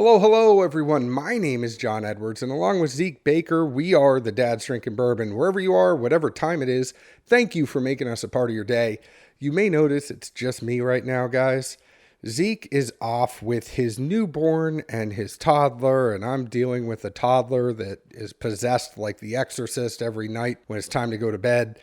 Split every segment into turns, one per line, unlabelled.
Hello, everyone. My name is John Edwards, and along with Zeke Baker, we are the Dads Drinking Bourbon. Wherever you are, whatever time it is, thank you for making us a part of your day. You may notice it's just me right now, guys. Zeke is off with his newborn and his toddler, and I'm dealing with a toddler that is possessed like the Exorcist every night when it's time to go to bed.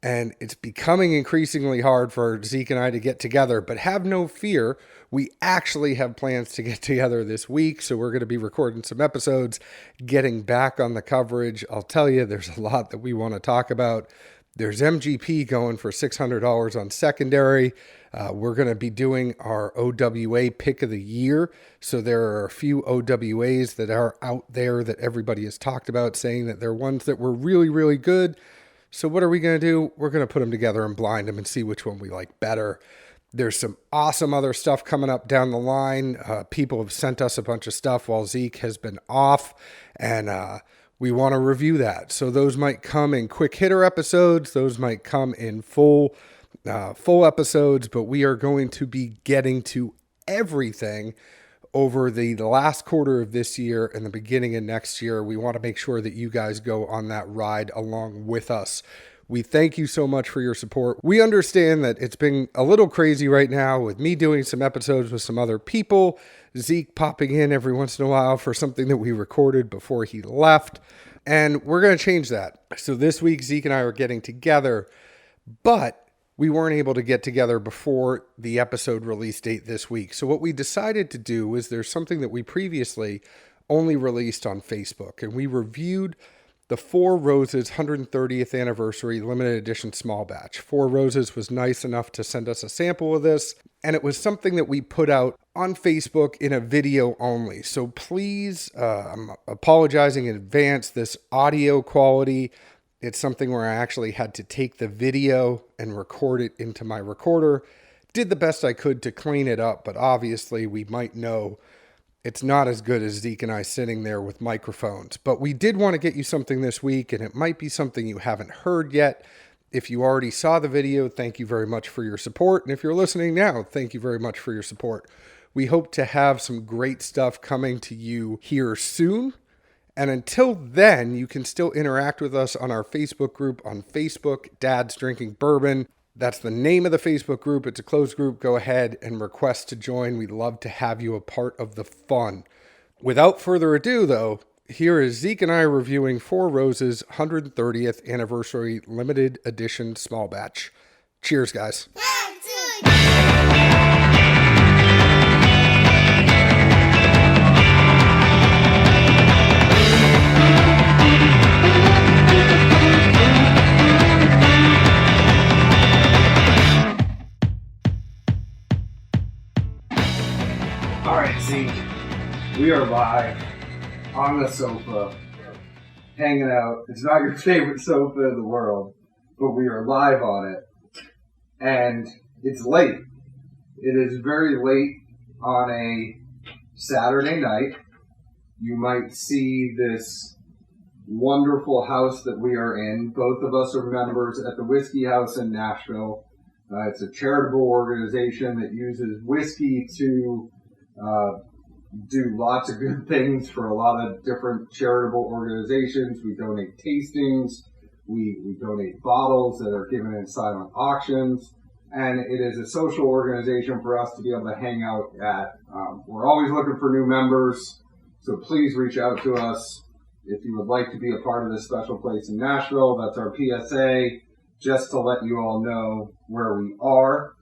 And it's becoming increasingly hard for Zeke and I to get together, but have no fear. We actually have plans to get together this week, so we're going to be recording some episodes, getting back on the coverage. I'll tell you, there's a lot that we want to talk about. There's MGP going for $600 on secondary. We're going to be doing our OWA pick of the year. So there are a few OWAs that are out there that everybody has talked about, saying that they're ones that were really, really good. So what are we going to do? We're going to put them together and blind them and see which one we like better. There's some awesome other stuff coming up down the line. People have sent us a bunch of stuff while Zeke has been off, and we want to review that. So those might come in quick hitter episodes. Those might come in full episodes, but we are going to be getting to everything over the last quarter of this year and the beginning of next year. We want to make sure that you guys go on that ride along with us. We thank you so much for your support. We understand that it's been a little crazy right now with me doing some episodes with some other people, Zeke popping in every once in a while for something that we recorded before he left, and we're going to change that. So this week, Zeke and I are getting together, but we weren't able to get together before the episode release date this week. So what we decided to do is there's something that we previously only released on Facebook, and we reviewed the Four Roses 130th anniversary limited edition small batch. Four Roses was nice enough to send us a sample of this, and it was something that we put out on Facebook in a video only. So please, I'm apologizing in advance, this audio quality, it's something where I actually had to take the video and record it into my recorder. Did the best I could to clean it up, but obviously we might know it's not as good as Zeke and I sitting there with microphones. But we did want to get you something this week, and it might be something you haven't heard yet. If you already saw the video, thank you very much for your support. And if you're listening now, thank you very much for your support. We hope to have some great stuff coming to you here soon. And until then, you can still interact with us on our Facebook group on Facebook, Dads Drinking Bourbon. That's the name of the Facebook group. It's a closed group. Go ahead and request to join. We'd love to have you a part of the fun. Without further ado, though, here is Zeke and I reviewing Four Roses 130th Anniversary Limited Edition Small Batch. Cheers, guys. We are live on the sofa, hanging out. It's not your favorite sofa in the world, but we are live on it. And it's late. It is very late on a Saturday night. You might see this wonderful house that we are in. Both of us are members at the Whiskey House in Nashville. It's a charitable organization that uses whiskey to do lots of good things for a lot of different charitable organizations. We donate tastings, we donate bottles that are given in silent auctions, and it is a social organization for us to be able to hang out at. We're always looking for new members, so please reach out to us if you would like to be a part of this special place in Nashville. That's our PSA, just to let you all know where we are.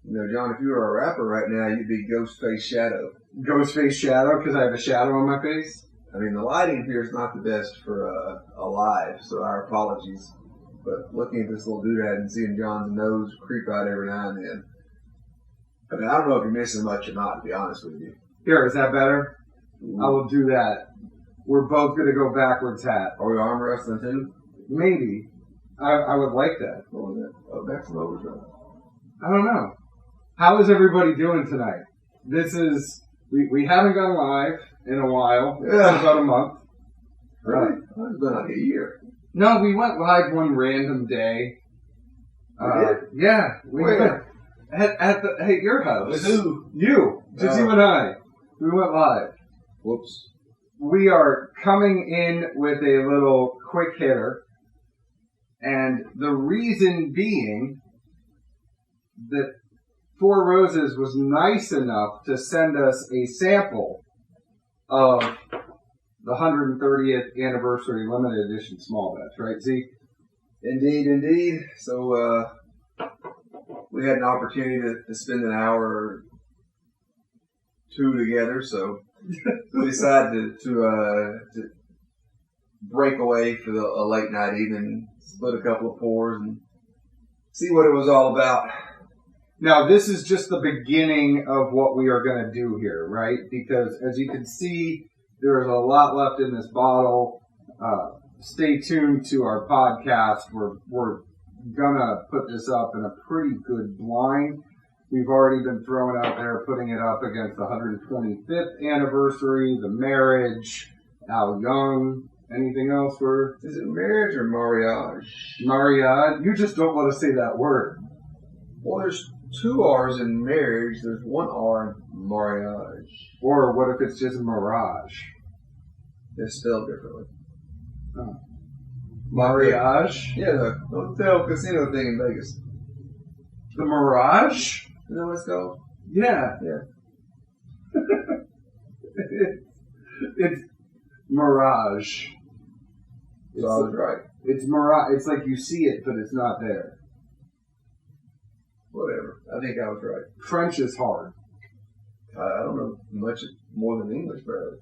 You know, John, if you were a rapper right now, you'd be Ghostface Shadow.
Ghostface Shadow, because I have a shadow on my face?
I mean, the lighting here is not the best for a live, so our apologies. But looking at this little doodad and seeing John's nose creep out every now and then. I mean, I don't know if you're missing much or not, to be honest with you.
Here, is that better?
Ooh.
I will do that. We're both going to go backwards hat.
Are we arm wrestling too?
Maybe. I would like that.
What was that? Oh, that's an overdrive.
I don't know. How is everybody doing tonight? We haven't gone live in a while.
Yeah.
It's about a month.
Really? It's been like a year.
No, we went live one random day. Yeah. We went at your house.
With who?
You. Just you and I. We went live.
Whoops.
We are coming in with a little quick hitter. And the reason being that Four Roses was nice enough to send us a sample of the 130th anniversary limited edition small batch, right, Zeke?
Indeed. So we had an opportunity to spend an hour or two together, so we decided to break away for a late night evening, split a couple of pours, and see what it was all about.
Now, this is just the beginning of what we are going to do here, right? Because as you can see, there is a lot left in this bottle. Stay tuned to our podcast. We're going to put this up in a pretty good blind. We've already been throwing out there, putting it up against the 125th anniversary, the marriage, Al Young. Anything else for?
Is it marriage or mariage?
Mariage. You just don't want to say that word.
Well, there's two R's in marriage. There's one R in mariage.
Or what if it's just mirage?
It's spelled differently.
Oh. Mariage?
Yeah, the hotel casino thing in Vegas.
The Mirage?
You know what it's called?
Yeah. It's Mirage.
So I was right.
It's Mirage. It's like you see it, but it's not there.
Whatever. I think I was right.
French is hard.
I don't know much more than English, barely.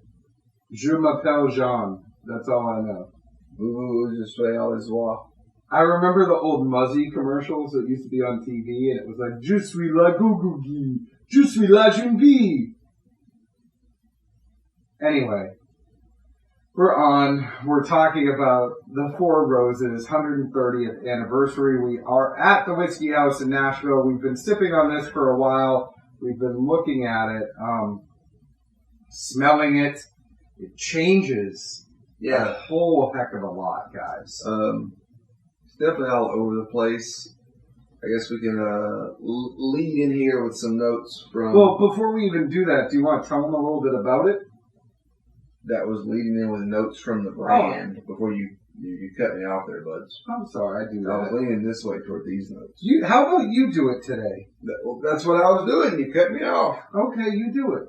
Je m'appelle Jean. That's all I know.
Je suis Alizois.
I remember the old Muzzy commercials that used to be on TV, and it was like, Je suis la gougougi. Je suis la jeune fille. Anyway. We're talking about the Four Roses 130th anniversary. We are at the Whiskey House in Nashville. We've been sipping on this for a while. We've been looking at it, smelling it. It changes a whole heck of a lot, guys.
It's definitely all over the place. I guess we can lead in here with some notes from...
Well, before we even do that, do you want to tell them a little bit about it?
That was leading in with notes from the brand before you cut me off there, buds.
I'm sorry, I do that.
I was leaning this way toward these notes.
How about you do it today?
That's what I was doing. You cut me off.
Okay, you do it.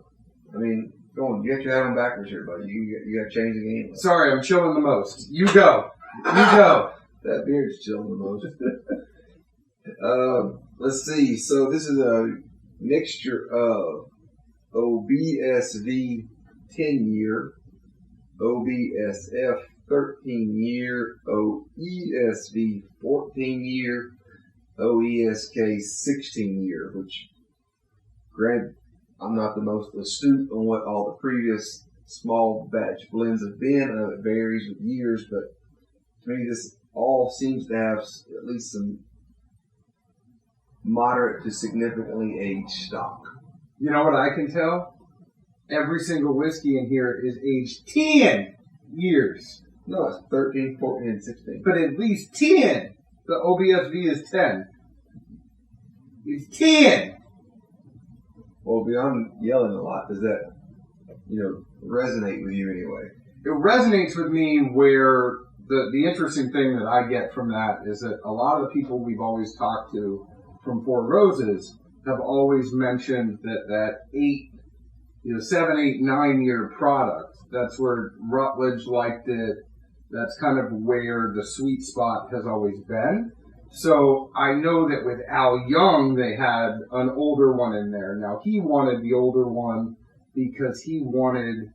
I mean, go on. You got your hat on backwards here, buddy. You got to change the game.
Sorry, I'm chilling the most. You go. You go.
That beard's chilling the most. Let's see. So this is a mixture of OBSV 10-year, OBSF 13-year, OESV 14-year, OESK 16-year, which, granted, I'm not the most astute on what all the previous small batch blends have been. It varies with years, but to me, this all seems to have at least some moderate to significantly aged stock.
You know what I can tell? Every single whiskey in here is aged 10 years.
No, it's 13, 14, and 16.
But at least 10. The OBSV is 10. It's 10.
Well, beyond yelling a lot, does that, resonate with you anyway?
It resonates with me where the interesting thing that I get from that is that a lot of the people we've always talked to from Four Roses have always mentioned that 7, 8, 9 year product. That's where Rutledge liked it. That's kind of where the sweet spot has always been. So I know that with Al Young, they had an older one in there. Now, he wanted the older one because he wanted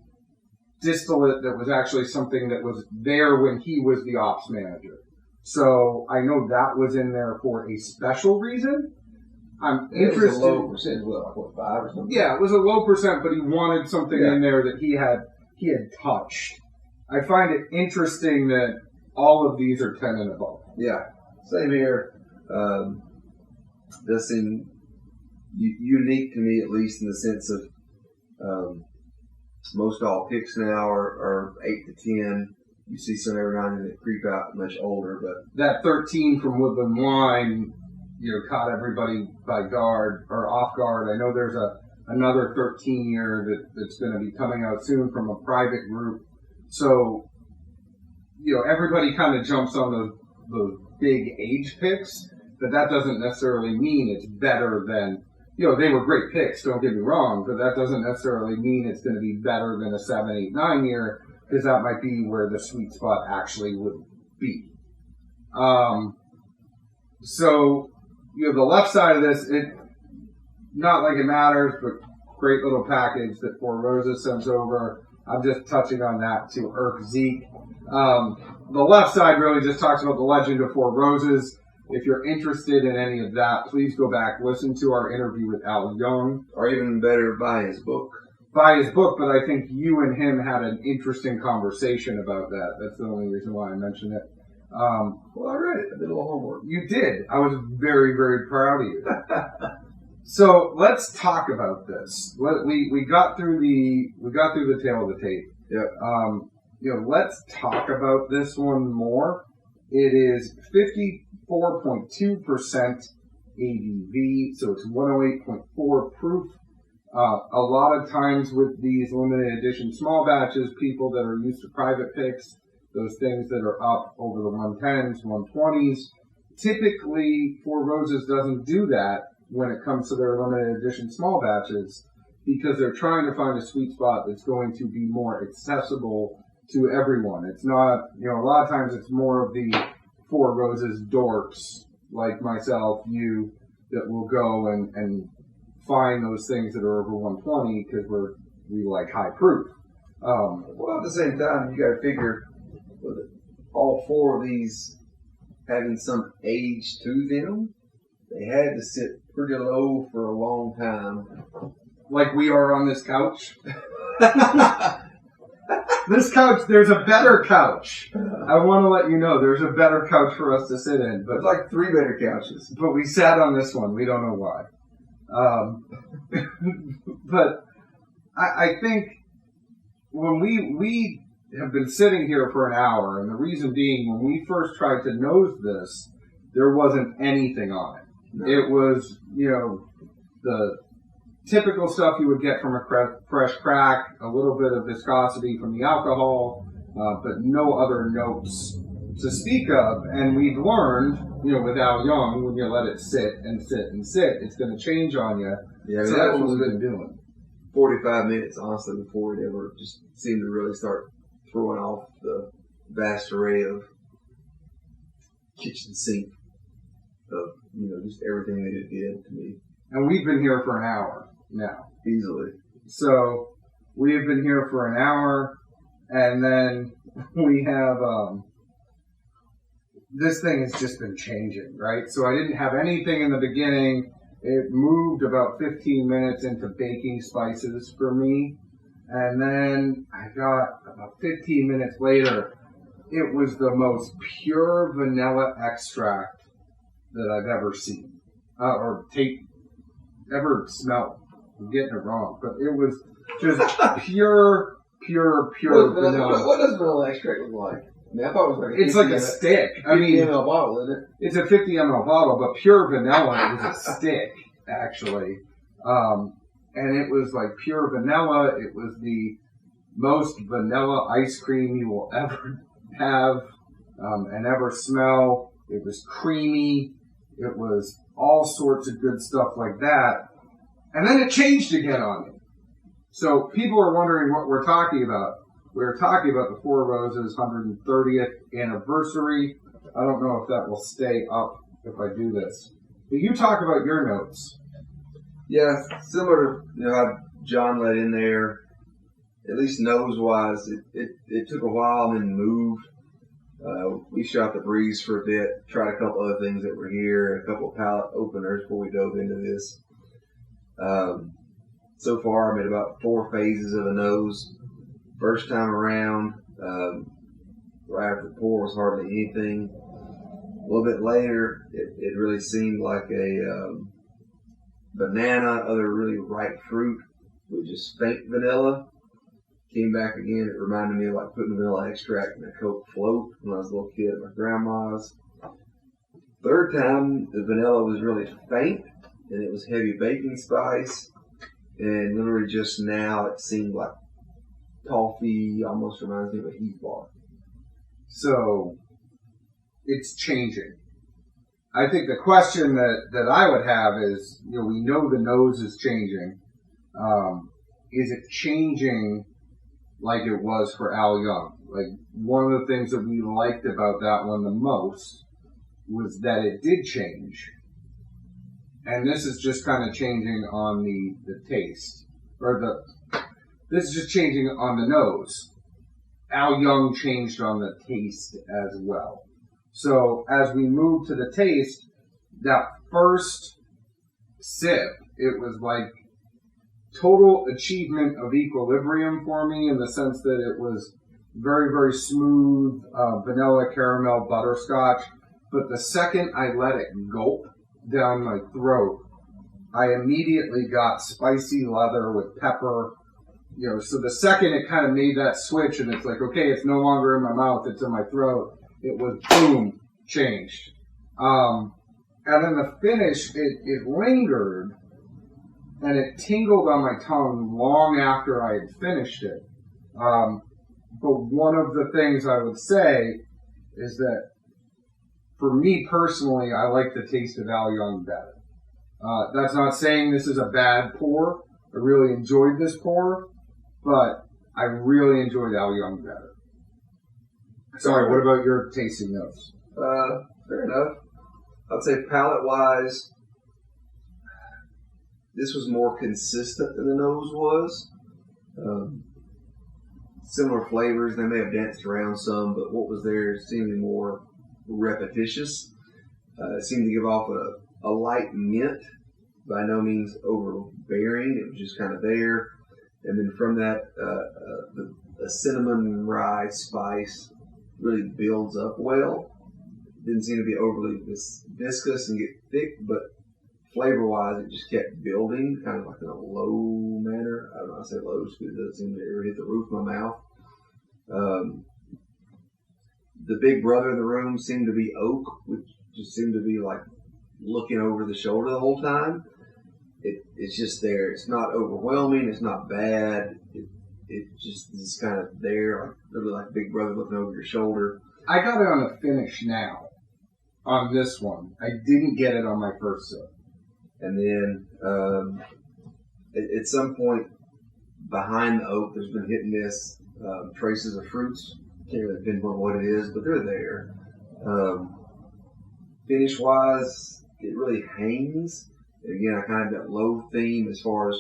distillate that was actually something that was there when he was the ops manager. So I know that was in there for a special reason. I'm interested.
It was a low percent, what, 5 or something?
Yeah, it was a low percent, but he wanted something in there that he had touched. I find it interesting that all of these are 10 and above.
Yeah, same here. Does seem unique to me, at least in the sense of most all picks now are 8 to 10. You see some every now and then that creep out much older, but
that 13 from Woodland Wine, caught everybody by guard or off guard. I know there's another 13-year that's going to be coming out soon from a private group. So, everybody kind of jumps on those big age picks, but that doesn't necessarily mean it's better than, they were great picks, don't get me wrong, but that doesn't necessarily mean it's going to be better than a 7, 8, 9-year, because that might be where the sweet spot actually would be. So, the left side of this, not like it matters, but great little package that Four Roses sends over. I'm just touching on that to irk Zeke. The left side really just talks about the legend of Four Roses. If you're interested in any of that, please go back, listen to our interview with Al Young.
Or even better, buy his book.
Buy his book, but I think you and him had an interesting conversation about that. That's the only reason why I mentioned it.
Well, I read it. I did a little homework.
You did. I was very, very proud of you. So let's talk about this. We got through the tail of the tape.
Yep.
Let's talk about this one more. It is 54.2% ABV, so it's 108.4 proof. A lot of times with these limited edition small batches, people that are used to private picks, those things that are up over the 110s, 120s, typically Four Roses doesn't do that when it comes to their limited edition small batches, because they're trying to find a sweet spot that's going to be more accessible to everyone. It's not, a lot of times it's more of the Four Roses dorks like myself, you, that will go and find those things that are over 120 because we like high proof.
Well, at the same time, you got to figure with all four of these having some age to them, they had to sit pretty low for a long time.
Like we are on this couch. This couch, there's a better couch. I want to let you know there's a better couch for us to sit in. But
there's like 3 better couches.
But we sat on this one. We don't know why. But I think when we have been sitting here for an hour, and the reason being, when we first tried to nose this, there wasn't anything on it. No. It was, the typical stuff you would get from a fresh crack, a little bit of viscosity from the alcohol, but no other notes to speak of. And we've learned, with Al Young, when you let it sit and sit and sit, it's going to change on you.
Yeah, so that's what we've been doing. 45 minutes, honestly, before it ever just seemed to really start throwing off the vast array of kitchen sink of, just everything that it did to me.
And we've been here for an hour now.
Easily.
So, we have been here for an hour, and then we have, this thing has just been changing, right? So I didn't have anything in the beginning. It moved about 15 minutes into baking spices for me. And then I got about 15 minutes later, it was the most pure vanilla extract that I've ever seen. Ever smelled. I'm getting it wrong. But it was just pure vanilla.
What does vanilla extract look like? I mean, I thought it was like
it's like a stick.
50 ml bottle, isn't it?
It's a 50 ml bottle, but pure vanilla is a stick, actually. And it was like pure vanilla. It was the most vanilla ice cream you will ever have and ever smell. It was creamy. It was all sorts of good stuff like that. And then it changed again on me. So people are wondering what we're talking about. We're talking about the Four Roses 130th anniversary. I don't know if that will stay up if I do this. But you talk about your notes.
Yeah, similar to how John let in there, at least nose-wise, it took a while and then moved. We shot the breeze for a bit, tried a couple other things that were here, a couple of palate openers before we dove into this. So far, I'm at about 4 phases of a nose. First time around, right after the pour was hardly anything. A little bit later, it really seemed like a banana, other really ripe fruit with just faint vanilla. Came back again, it reminded me of like putting vanilla extract in a Coke float when I was a little kid at my grandma's. Third time, the vanilla was really faint, and it was heavy baking spice. And literally just now it seemed like toffee, almost reminds me of a Heath bar.
So it's changing. I think the question that I would have is, we know the nose is changing. Is it changing like it was for Al Young? Like, one of the things that we liked about that one the most was that it did change. And this is just kind of changing on the taste. This is just changing on the nose. Al Young changed on the taste as well. So as we move to the taste, that first sip, it was like total achievement of equilibrium for me, in the sense that it was very, very smooth vanilla, caramel, butterscotch. But the second I let it gulp down my throat, I immediately got spicy leather with pepper. So the second it kind of made that switch, and it's like, okay, it's no longer in my mouth, it's in my throat, it was boom, changed. And then the finish, it lingered, and it tingled on my tongue long after I had finished it. But one of the things I would say is that, for me personally, I like the taste of Al Young better. That's not saying this is a bad pour. I really enjoyed this pour, but I really enjoyed Al Young better. Sorry, what about your tasting notes?
Fair enough. I'd say palate-wise, this was more consistent than the nose was. Similar flavors, they may have danced around some, but what was there seemed more repetitious. It seemed to give off a light mint, by no means overbearing. It was just kind of there. And then from that, the cinnamon rye spice really builds up well. Didn't seem to be overly viscous and get thick, but flavor-wise, it just kept building, kind of like in a low manner. I don't know how to say low, because it doesn't seem to ever hit the roof of my mouth. The big brother in the room seemed to be oak, which just seemed to be like looking over the shoulder the whole time. It's just there. It's not overwhelming. It's not bad. It just is kind of there, like literally like Big Brother looking over your shoulder.
I got it on a finish now. On this one, I didn't get it on my first sip.
And then at some point behind the oak, there's been hit and miss traces of fruits. Can't really pinpoint what it is, but they're there. Finish wise, it really hangs. And again, I kind of have that low theme as far as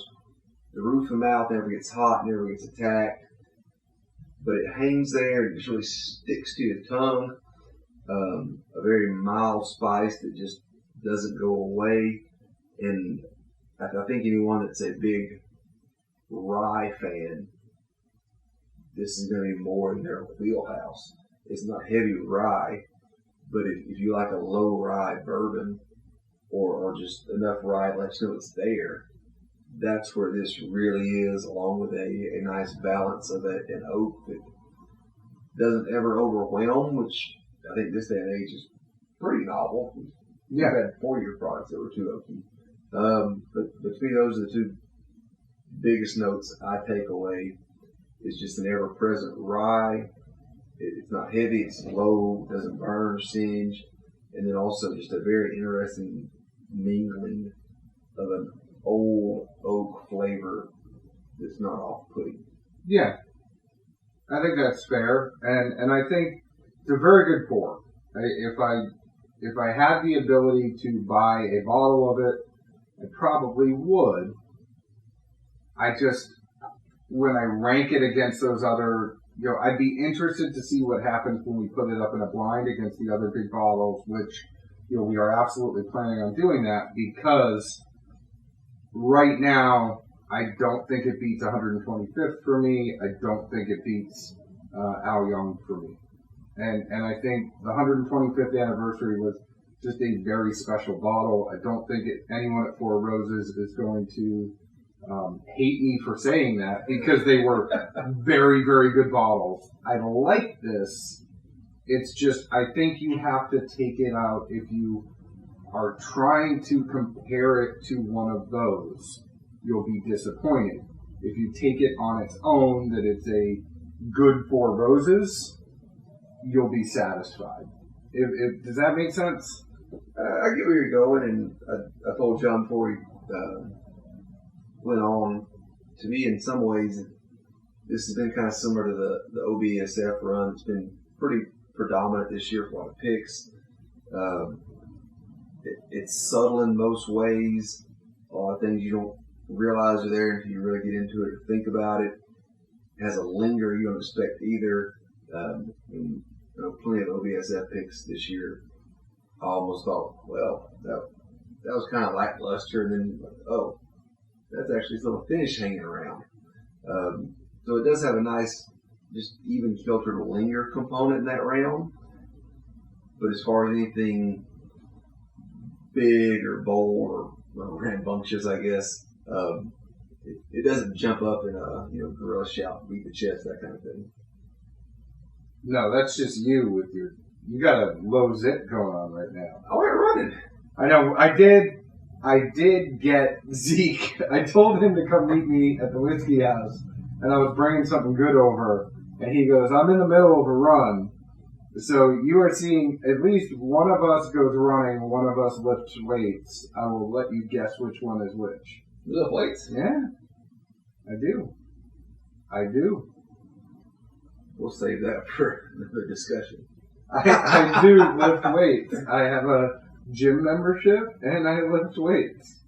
the roof of the mouth never gets hot, never gets attacked. But it hangs there, it just really sticks to your tongue. A very mild spice that just doesn't go away. And I think anyone that's a big rye fan, this is going to be more in their wheelhouse. It's not heavy rye, but if you like a low rye bourbon, or just enough rye to let you know it's there, that's where this really is, along with a nice balance of an oak that doesn't ever overwhelm, which I think this day and age is pretty novel.
Yeah.
We've had 4-year products that were too oaky. But to me, those are the two biggest notes I take away. It's just an ever-present rye. It's not heavy, it's low, doesn't burn or singe. And then also just a very interesting mingling of an old oak flavor that's not off-putting.
Yeah, I think that's fair, and I think it's a very good pour. If I had the ability to buy a bottle of it, I probably would. I just, when I rank it against those other, I'd be interested to see what happens when we put it up in a blind against the other big bottles, which, we are absolutely planning on doing that, because right now, I don't think it beats 125th for me. I don't think it beats Al Young for me. And I think the 125th anniversary was just a very special bottle. I don't think anyone at Four Roses is going to hate me for saying that, because they were very, very good bottles. I like this. It's just, I think you have to take it out if you are trying to compare it to one of those.
you'll be disappointed. If you take it on its own, that it's a good 4 roses, you'll be satisfied. Does that make sense?
I get where you're going, and I told John before we went on, to me, in some ways, this has been kind of similar to the OBSF run. It's been pretty predominant this year for a lot of picks. It's subtle in most ways. A lot of things you don't realize are there until you really get into it or think about it. It has a linger you don't expect either. Plenty of OBSF picks this year. I almost thought, well, that was kind of lackluster, and then oh, that's actually still a finish hanging around. So it does have a nice, just even kilter linger component in that round. But as far as anything big or bold or rambunctious, I guess, it doesn't jump up in a gorilla shout, beat the chest, that kind of thing.
No, that's just you with you got a low zip going on right now.
I went running.
I know. I did get Zeke. I told him to come meet me at the whiskey house, and I was bringing something good over, and he goes, I'm in the middle of a run. So you are seeing at least one of us goes running, one of us lifts weights. I will let you guess which one is which.
You lift weights?
Yeah, I do.
We'll save that for another discussion.
I do lift weights. I have a gym membership, and I lift weights.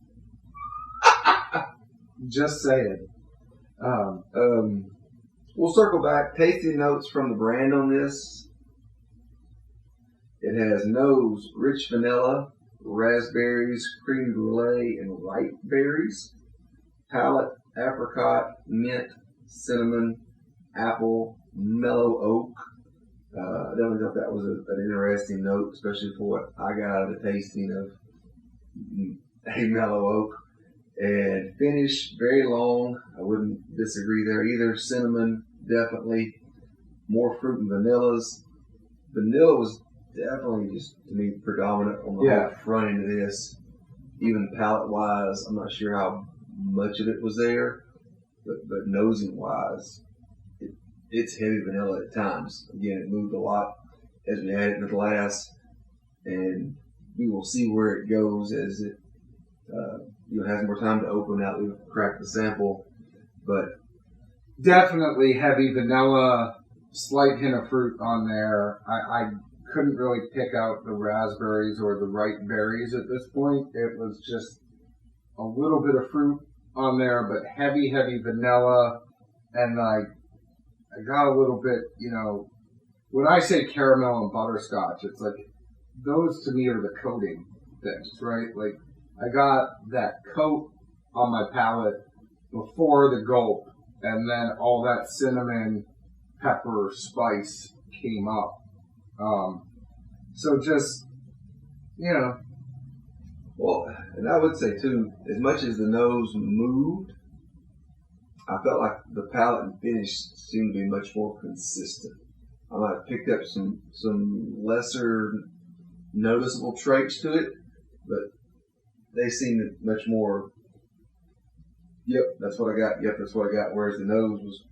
Just saying.
We'll circle back. Tasting notes from the brand on this. It has nose, rich vanilla, raspberries, cream brulee, and ripe berries. Palate, apricot, mint, cinnamon, apple, mellow oak. I definitely thought that was an interesting note, especially for what I got out of the tasting of a mellow oak. And finish, very long. I wouldn't disagree there either. Cinnamon, definitely. More fruit and vanillas. Vanilla was definitely just, to me, predominant on the whole front end of this. Even palate-wise, I'm not sure how much of it was there, but nosing-wise, it's heavy vanilla at times. Again, it moved a lot as we had it in the glass, and we will see where it goes as it has more time to open out. We've cracked the sample, but
definitely heavy vanilla, slight hint of fruit on there. I couldn't really pick out the raspberries or the ripe berries at this point. It was just a little bit of fruit on there, but heavy vanilla, and I got a little bit, when I say caramel and butterscotch, it's like, those to me are the coating things, right? Like, I got that coat on my palate before the gulp, and then all that cinnamon, pepper, spice came up. So just,
Well, and I would say too, as much as the nose moved, I felt like the palate and finish seemed to be much more consistent. I might have picked up some lesser noticeable traits to it, but they seemed much more, yep, that's what I got, yep, that's what I got, whereas the nose was,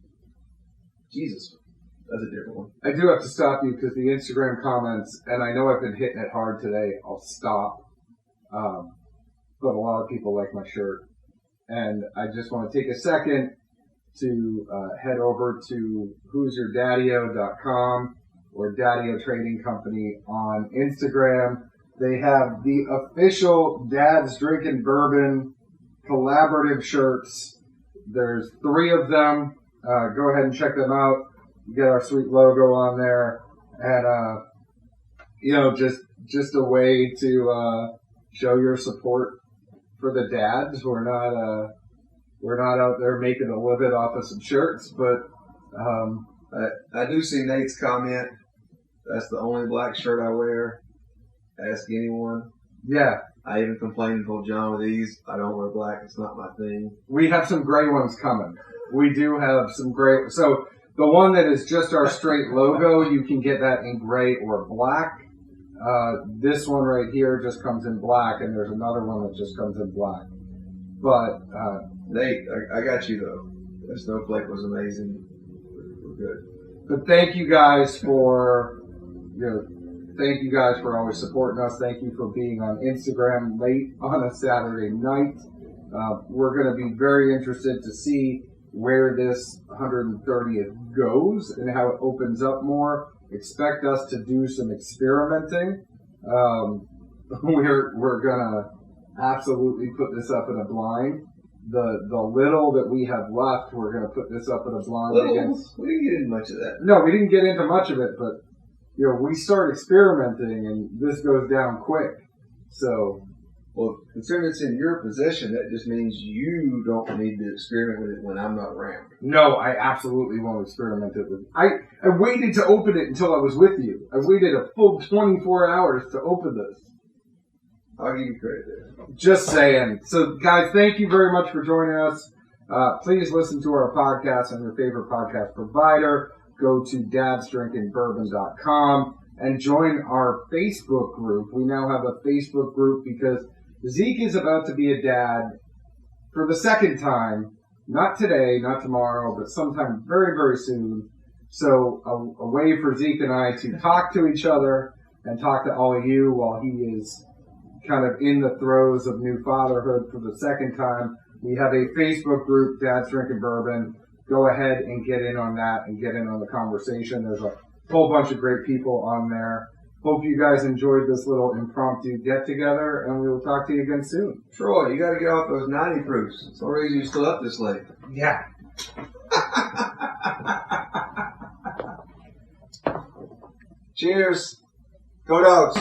Jesus, that's a different one.
I do have to stop you because the Instagram comments, and I know I've been hitting it hard today, I'll stop, but a lot of people like my shirt, and I just want to take a second to head over to who'syourdaddyo.com or Daddio Trading Company on Instagram. They have the official Dad's Drinking Bourbon collaborative shirts. There's 3 of them. Go ahead and check them out. You get our sweet logo on there, and just a way to show your support for the dads. We're not out there making a living off of some shirts, but
I do see Nate's comment. That's the only black shirt I wear. Ask anyone.
Yeah.
I even complained and told John with these, I don't wear black. It's not my thing.
We have some gray ones coming. We do have some gray. So the one that is just our straight logo, you can get that in gray or black. This one right here just comes in black, and there's another one that just comes in black. But
Nate, I got you though. That snowflake was amazing. We're good.
But thank you guys for, thank you guys for always supporting us. Thank you for being on Instagram late on a Saturday night. We're going to be very interested to see where this 130th goes and how it opens up more. Expect us to do some experimenting. We're going to absolutely put this up in a blind. The little that we have left, we're going to put this up in a blind against.
We didn't get into much of that.
No, we didn't get into much of it, but we start experimenting and this goes down quick. So,
well, considering it's in your possession, that just means you don't need to experiment with it when I'm not around.
No, I absolutely won't experiment it with. I waited to open it until I was with you. I waited a full 24 hours to open this.
I'll give you credit there.
Just saying. So, guys, thank you very much for joining us. Please listen to our podcast on your favorite podcast provider. Go to dadsdrinkingbourbon.com and join our Facebook group. We now have a Facebook group because Zeke is about to be a dad for the second time. Not today, not tomorrow, but sometime very, very soon. So a way for Zeke and I to talk to each other and talk to all of you while he is kind of in the throes of new fatherhood for the second time. We have a Facebook group, Dad's Drinking Bourbon. Go ahead and get in on that and get in on the conversation. There's a whole bunch of great people on there. Hope you guys enjoyed this little impromptu get-together, and we will talk to you again soon.
Troy, you got to get off those 90 proofs. It's the reason you're still up this late.
Yeah.
Cheers. Go Dogs.